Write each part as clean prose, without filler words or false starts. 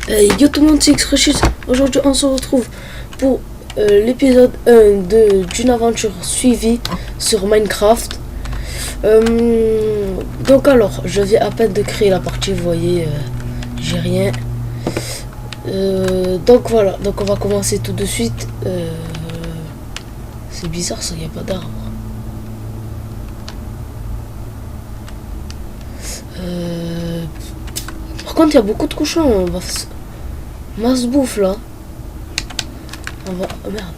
Yo tout le monde, c'est X-Rachid. Aujourd'hui on se retrouve pour l'épisode 1 d'une aventure suivie sur Minecraft. Donc alors, je viens à peine de créer la partie, vous voyez, j'ai rien. Donc voilà, donc on va commencer tout de suite. C'est bizarre ça, il n'y a pas d'arbre. Par contre, il y a beaucoup de cochons. On va masse bouffe là. On va. Oh merde.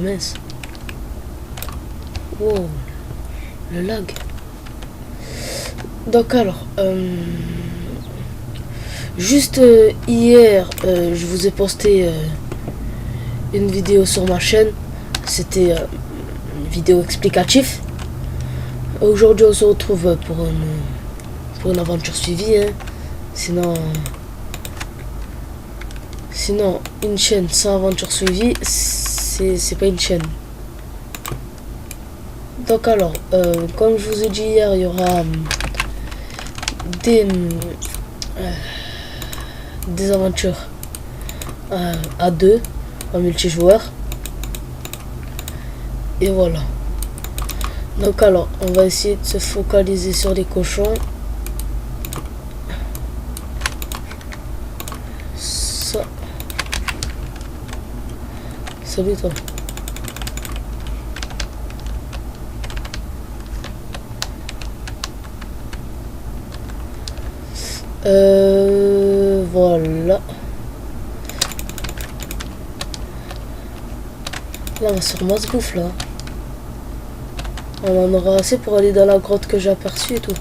Mince. Wow. Le lag. Donc alors. Juste hier, je vous ai posté une vidéo sur ma chaîne. C'était une vidéo explicative. Aujourd'hui, on se retrouve pour une aventure suivie. Hein. Sinon, une chaîne sans aventure suivie, c'est pas une chaîne. Donc alors, comme je vous ai dit hier, il y aura des aventures à deux, en multijoueur. Et voilà. Donc alors, on va essayer de se focaliser sur les cochons. Ça. Salut toi. Voilà. Là, on va sur masse bouffe là. On en aura assez pour aller dans la grotte que j'ai aperçue et tout.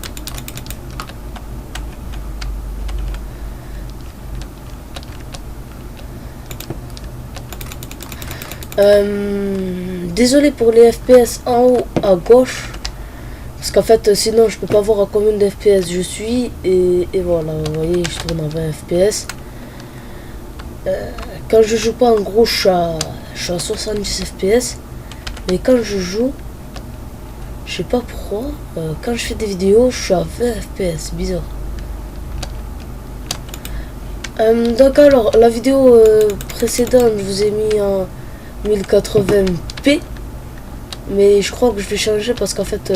Désolé pour les FPS en haut à gauche. Parce qu'en fait, sinon, je peux pas voir à combien de FPS je suis. Et voilà, vous voyez, je tourne à 20 FPS. Quand je joue pas, en gros, je suis à 70 FPS. Mais quand je joue, je sais pas pourquoi, quand je fais des vidéos, je suis à 20 FPS, bizarre. Donc alors, la vidéo précédente, je vous ai mis en 1080p. Mais je crois que je vais changer parce qu'en fait,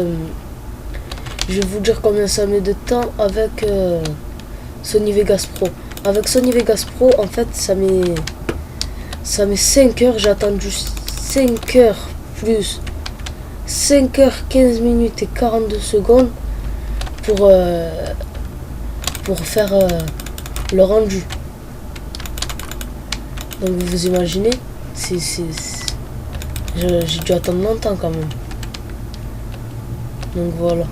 je vais vous dire combien ça met de temps avec Sony Vegas Pro. Avec Sony Vegas Pro, en fait, ça met 5 heures. J'ai attendu 5 heures plus 5 heures 15 minutes et 42 secondes pour faire le rendu. Donc vous imaginez, j'ai dû attendre longtemps quand même. Donc voilà.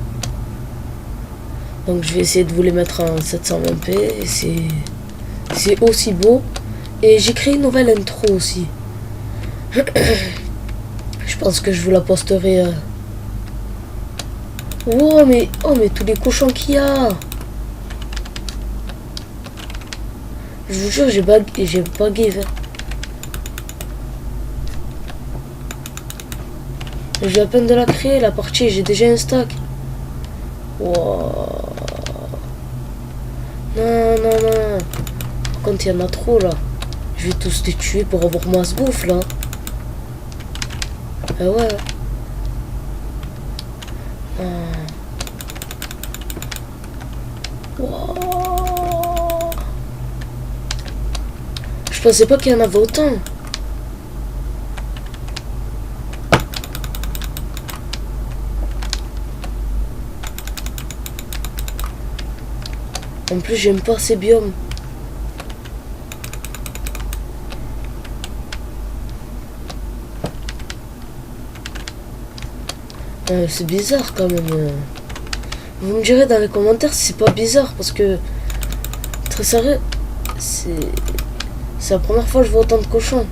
Donc je vais essayer de vous les mettre en 720p. C'est aussi beau. Et j'ai créé une nouvelle intro aussi. Je pense que je vous la posterai. Oh mais tous les cochons qu'il y a. Je vous jure, j'ai bugué. J'ai à peine de la créer la partie, j'ai déjà un stack. Wow. Non. Par contre, il y en a trop là. Je vais tous les tuer pour avoir masse bouffe là. Ah ouais. Wow. Je pensais pas qu'il y en avait autant. En plus, j'aime pas ces biomes. C'est bizarre quand même. Vous me direz dans les commentaires si c'est pas bizarre parce que très sérieux, c'est la première fois que je vois autant de cochons.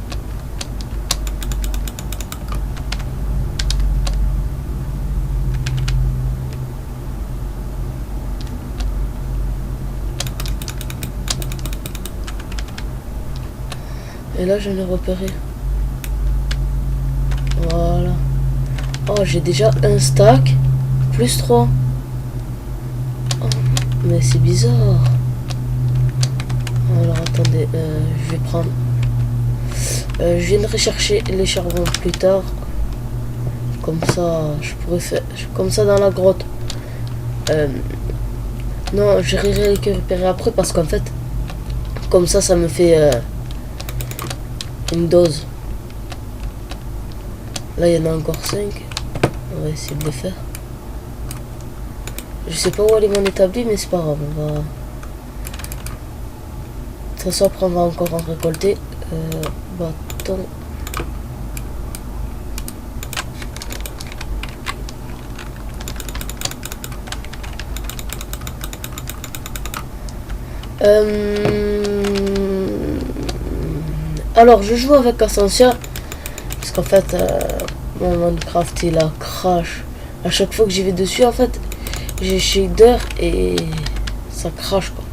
Et là j'en ai repéré. Voilà. Oh, j'ai déjà un stack plus 3. Oh, mais c'est bizarre. Alors attends. attendez, je vais prendre. Je viendrai chercher les charbons plus tard. Comme ça, je pourrais faire. Comme ça dans la grotte. Non, j'irai les récupérer après parce qu'en fait, comme ça me fait une dose. Là, il y en a encore 5. On va essayer de les faire. Je sais pas où aller mon établi, mais c'est pas grave. On va. De toute façon, après, on va encore en récolter. Bâton. Alors, je joue avec Ascensia. Parce qu'en fait, mon Minecraft, il a crash. À chaque fois que j'y vais dessus, en fait, j'ai shader et ça crash, quoi.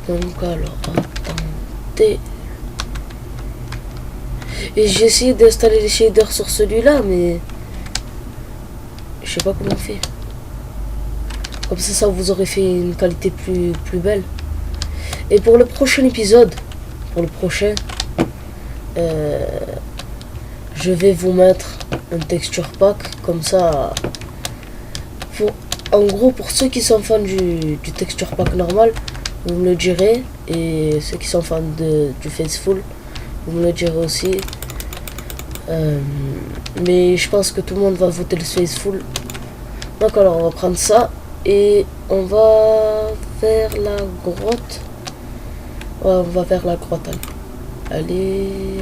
Donc, alors, attendez. Et j'ai essayé d'installer les shaders sur celui-là, mais je sais pas comment on fait. Comme ça vous aurait fait une qualité plus belle. Et pour le prochain épisode, je vais vous mettre un texture pack. Comme ça, en gros, pour ceux qui sont fans du texture pack normal, vous me le direz. Et ceux qui sont fans du Faithful, vous me le direz aussi. Mais je pense que tout le monde va voter le Faithful. Donc alors, on va prendre ça. Et on va vers la grotte. Ouais, on va vers la grotte. Allez.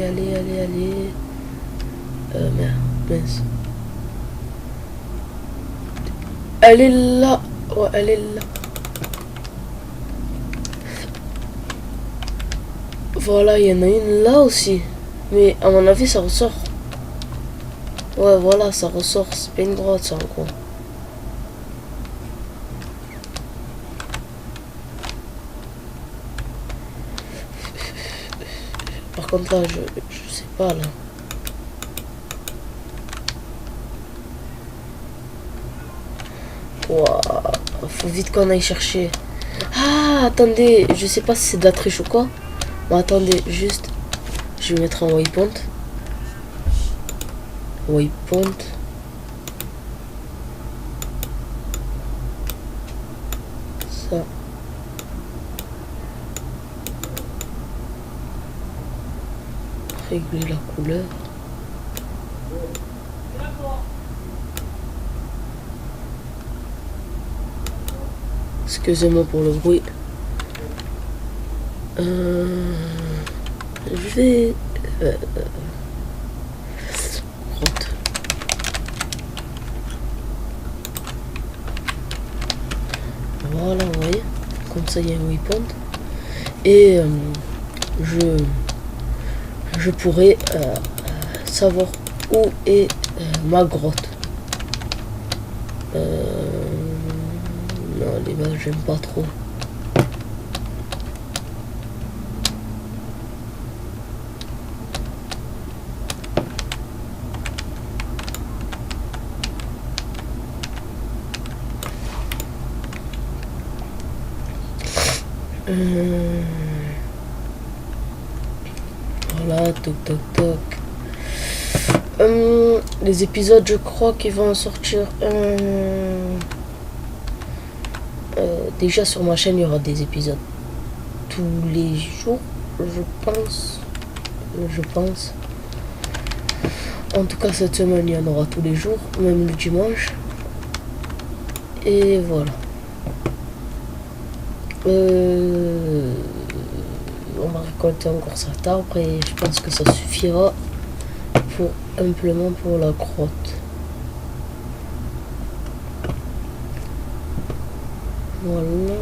Merde, mince. Elle est là. Ouais, elle est là. Voilà, il y en a une là aussi. Mais à mon avis, ça ressort. Ouais, voilà, ça ressort. C'est pas une grotte, ça, en gros. Par contre, là, je sais pas, là. Wow. Faut vite qu'on aille chercher. Ah, attendez. Je sais pas si c'est de la triche ou quoi. Mais attendez, juste. Je vais mettre un waypoint. Ça. Régler la couleur. Excusez-moi pour le bruit. Je vais... Voilà, vous voyez. Comme ça, il y a un waypoint. Et je pourrais savoir où est ma grotte. Non, les gars, j'aime pas trop. Voilà, toc. Les épisodes, je crois qu'ils vont en sortir. Déjà sur ma chaîne, il y aura des épisodes tous les jours, je pense. En tout cas, cette semaine, il y en aura tous les jours, même le dimanche. Et voilà. On va récolter encore cet arbre et je pense que ça suffira pour implément pour la grotte. Voilà.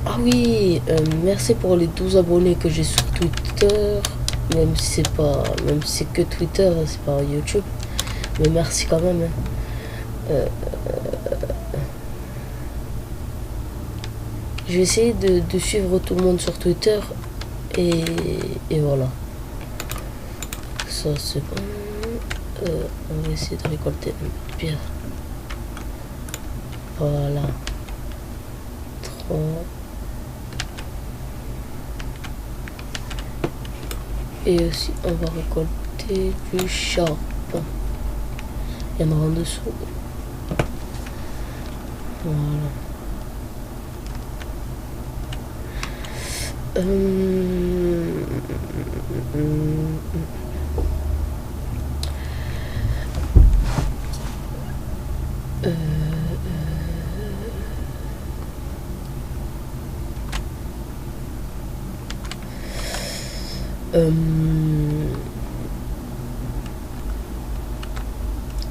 Ah oui, merci pour les 12 abonnés que j'ai sur Twitter. Même si c'est que Twitter, c'est pas YouTube. Mais merci quand même. Je vais essayer de suivre tout le monde sur Twitter Et, et voilà. Ça c'est bon. On va essayer de récolter un peu de pierre. Voilà. 3. Et aussi on va récolter du charbon. Il y en aura en dessous. Voilà.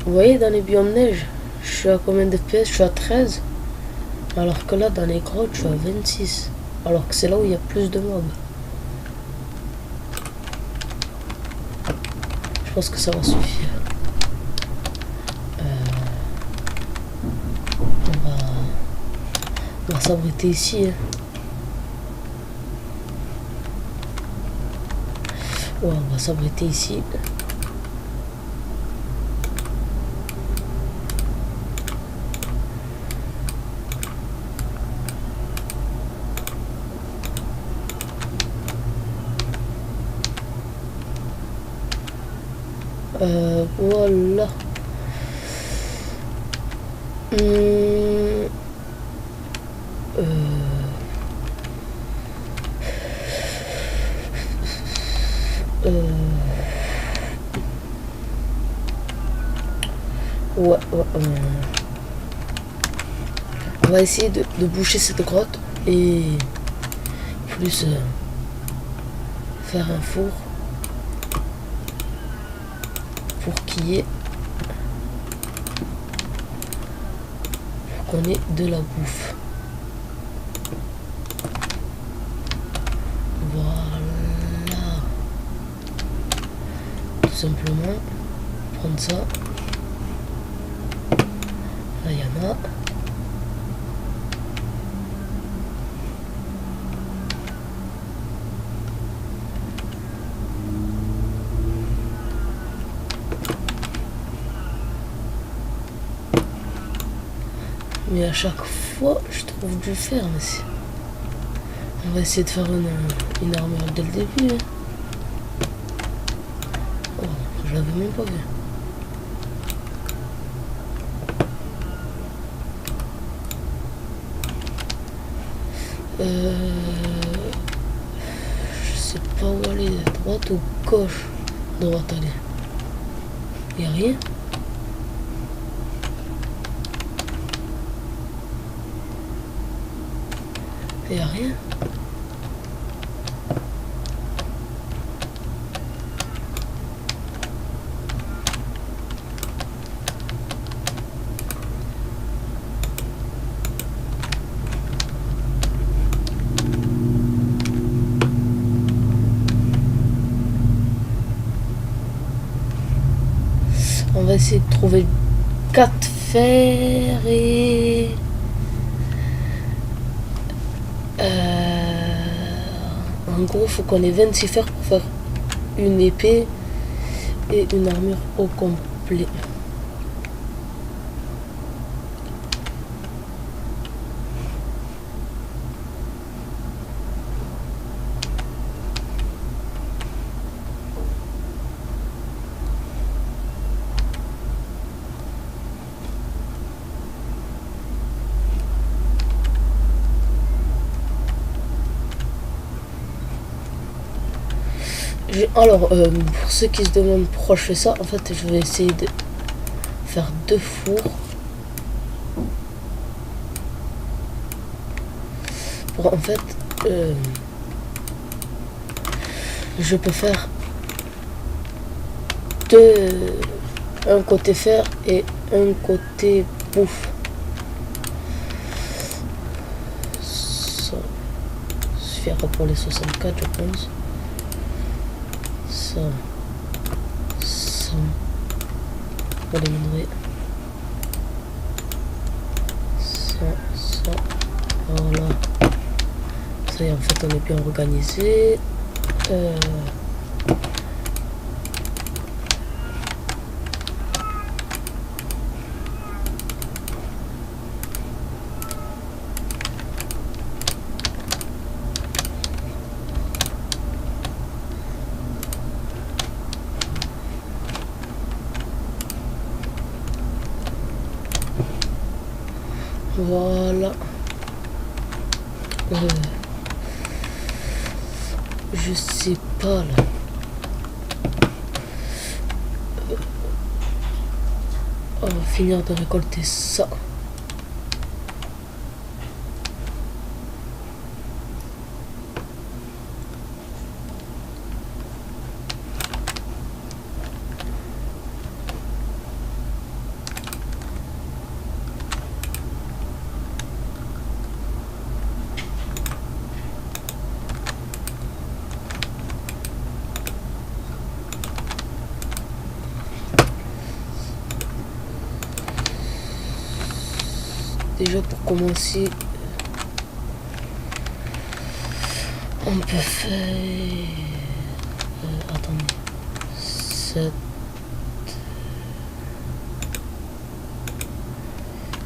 Vous voyez, dans les biomes neige, je suis à combien de FPS? Je suis à 13. Alors que là, dans les grottes, je suis à 26. Alors que c'est là où il y a plus de mobs. Je pense que ça va suffire. On va s'abriter ici. Hein. Ouais, on va s'abriter ici. Voilà. Ouais. On va essayer de boucher cette grotte et plus faire un four pour qu'il y ait qu'on ait de la bouffe. Voilà. Tout simplement prendre ça. Là il y en a. Mais à chaque fois, je trouve du fer. Mais on va essayer de faire une armure dès le début. Hein. Oh, je l'avais même pas vu. Je sais pas où aller, droite ou gauche? Droite, allez. Y'a rien? Y'a rien? On va essayer de trouver 4 fers et... en gros, faut qu'on ait 26 fers pour faire une épée et une armure au complet. Alors, pour ceux qui se demandent pourquoi je fais ça, en fait, je vais essayer de faire 2 fours. Pour, en fait, je peux faire un côté fer et un côté bouffe. Ça suffira pour les 64, je pense. Ça, on va les montrer. Ça, voilà. Ça y est, en fait, on est bien organisé. Euh... Voilà. Je sais pas là. On va finir de récolter ça. Déjà pour commencer, on peut faire... attendez. 7...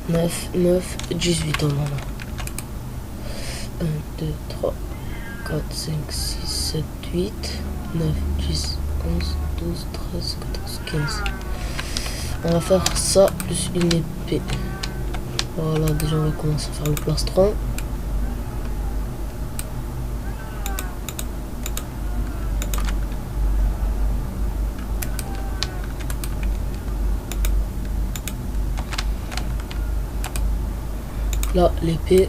9, 18, on en a. 1, 2, 3, 4, 5, 6, 7, 8, 9, 10, 11, 12, 13, 14, 15. On va faire ça plus une épée. Voilà, déjà on va commencer à faire le plastron. Là, l'épée.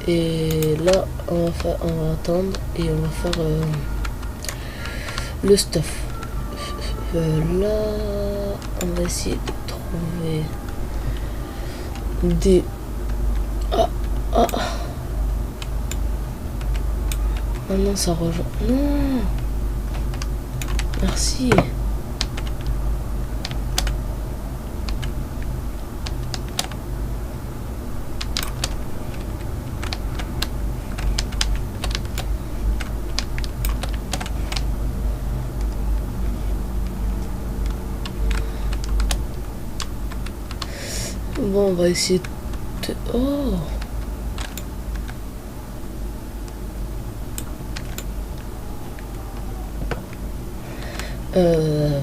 Et là, on va attendre et on va faire le stuff. Là, on va essayer de trouver des... Ah non, ça rejoint. Non. Merci. Bon, on va essayer de... Oh. Ouais.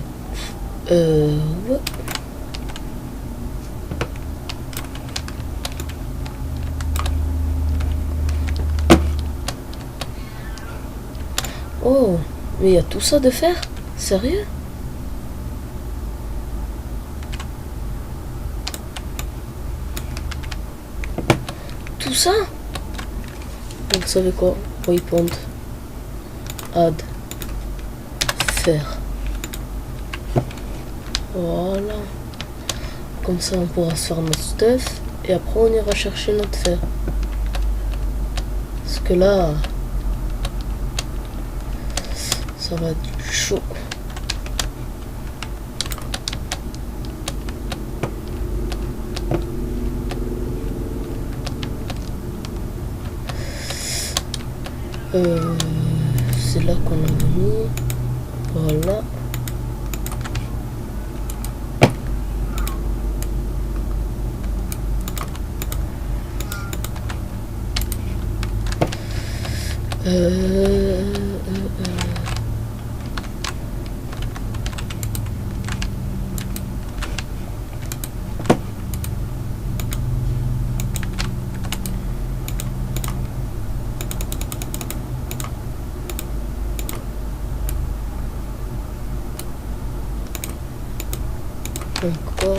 Oh, mais il y a tout ça de faire? Sérieux? Tout ça? Vous savez quoi? Waypoint. Add. Faire. Voilà. Comme ça on pourra se faire notre stuff. Et après on ira chercher notre fer. Parce que là... ça va être chaud. C'est là qu'on a mis. Voilà. Encore.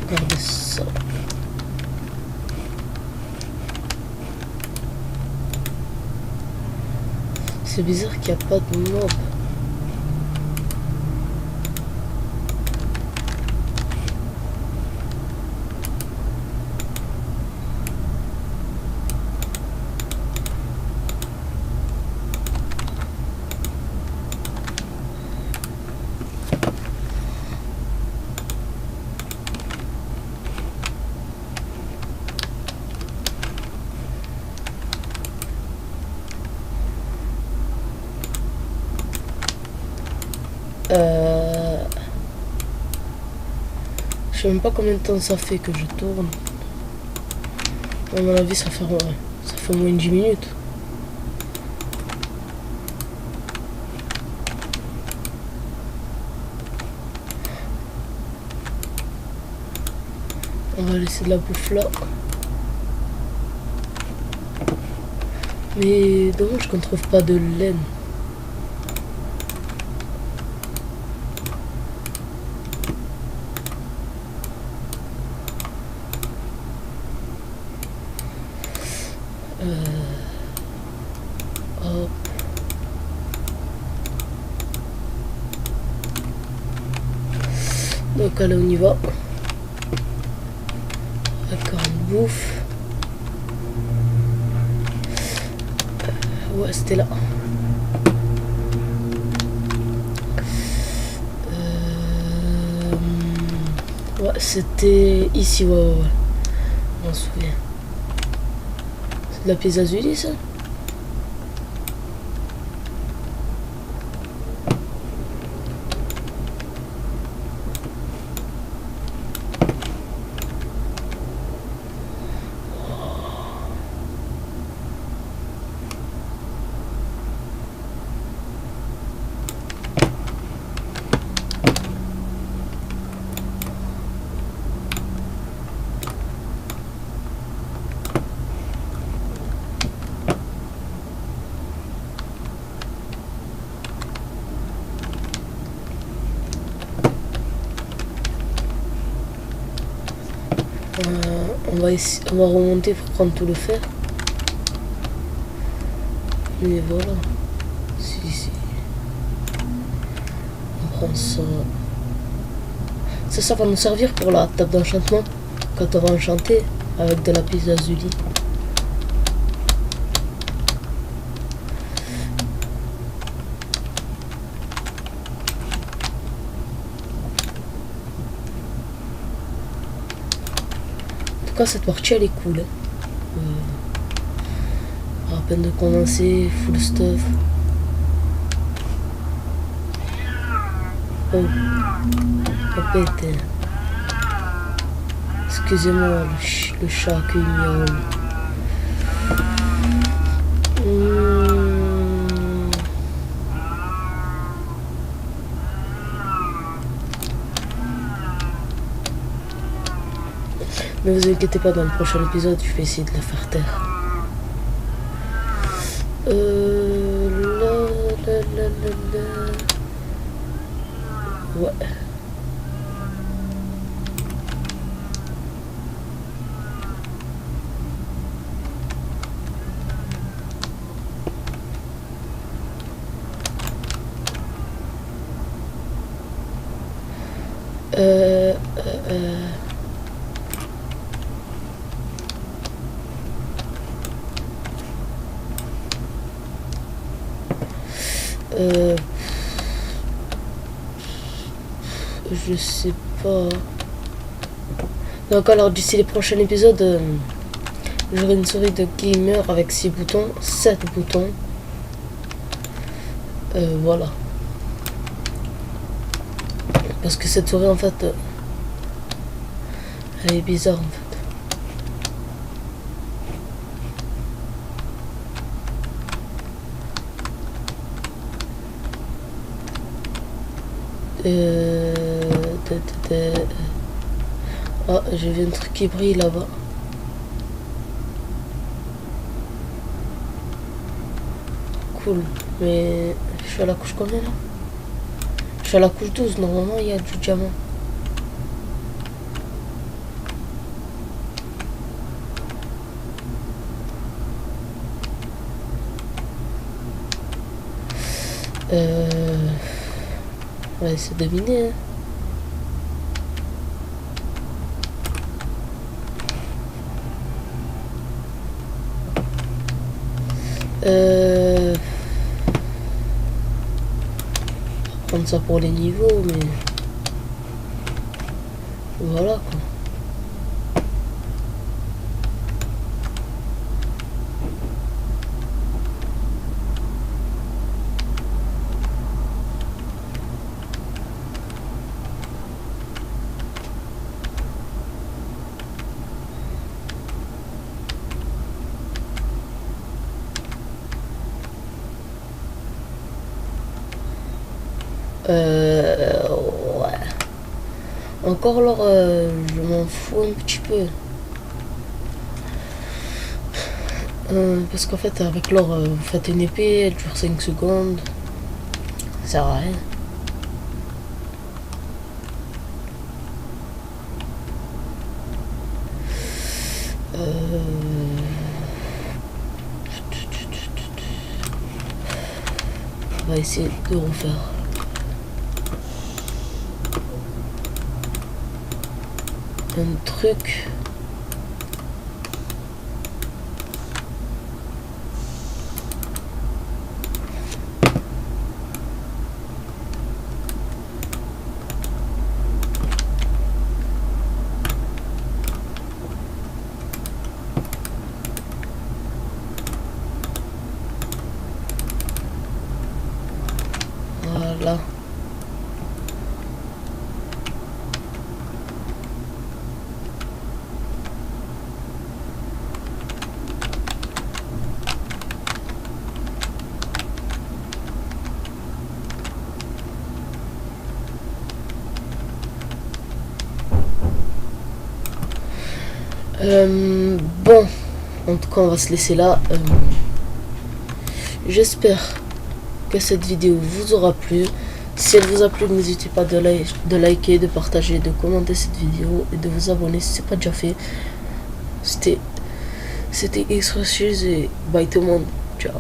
Regardez ça. C'est bizarre qu'il n'y a pas de mob. Je sais même pas combien de temps ça fait que je tourne. À mon avis, ça fait au moins 10 minutes. On va laisser de la bouffe là. Mais dommage qu'on trouve pas de laine. Hop. Donc allez, on y va. D'accord, on bouffe. Ouais, c'était là. Ouais, c'était ici, ouais. On se souvient. C'est de la pièce azuli, ça? On va remonter pour prendre tout le fer. Mais voilà. Si. On prend ça. Ça va nous servir pour la table d'enchantement. Quand on va enchanter avec de la pièce azuli. En tout cas, cette partie elle est cool. À peine de commencer, full stuff. Oh, répète. Excusez-moi, le chat qui miaule. Ne vous inquiétez pas, dans le prochain épisode, je vais essayer de le faire taire. Ouais. Je sais pas. Donc alors d'ici les prochains épisodes, j'aurai une souris de gamer avec 6 boutons, 7 boutons. Voilà. Parce que cette souris en fait, elle est bizarre en fait. Ah, j'ai vu un truc qui brille là-bas. Cool. Mais je suis à la couche combien là? Je suis à la couche 12. Normalement, il y a du diamant. Ouais, c'est deviné. Hein. Prendre ça pour les niveaux, mais voilà quoi. Ouais. Encore l'or, je m'en fous un petit peu. Parce qu'en fait, avec l'or, vous faites une épée, elle dure 5 secondes. Ça sert à rien. On va essayer de refaire. Un truc. Voilà. Bon, en tout cas, on va se laisser là. J'espère que cette vidéo vous aura plu. Si elle vous a plu, n'hésitez pas de liker, de partager, de commenter cette vidéo et de vous abonner si ce n'est pas déjà fait. C'était X-Rushes et bye tout le monde. Ciao.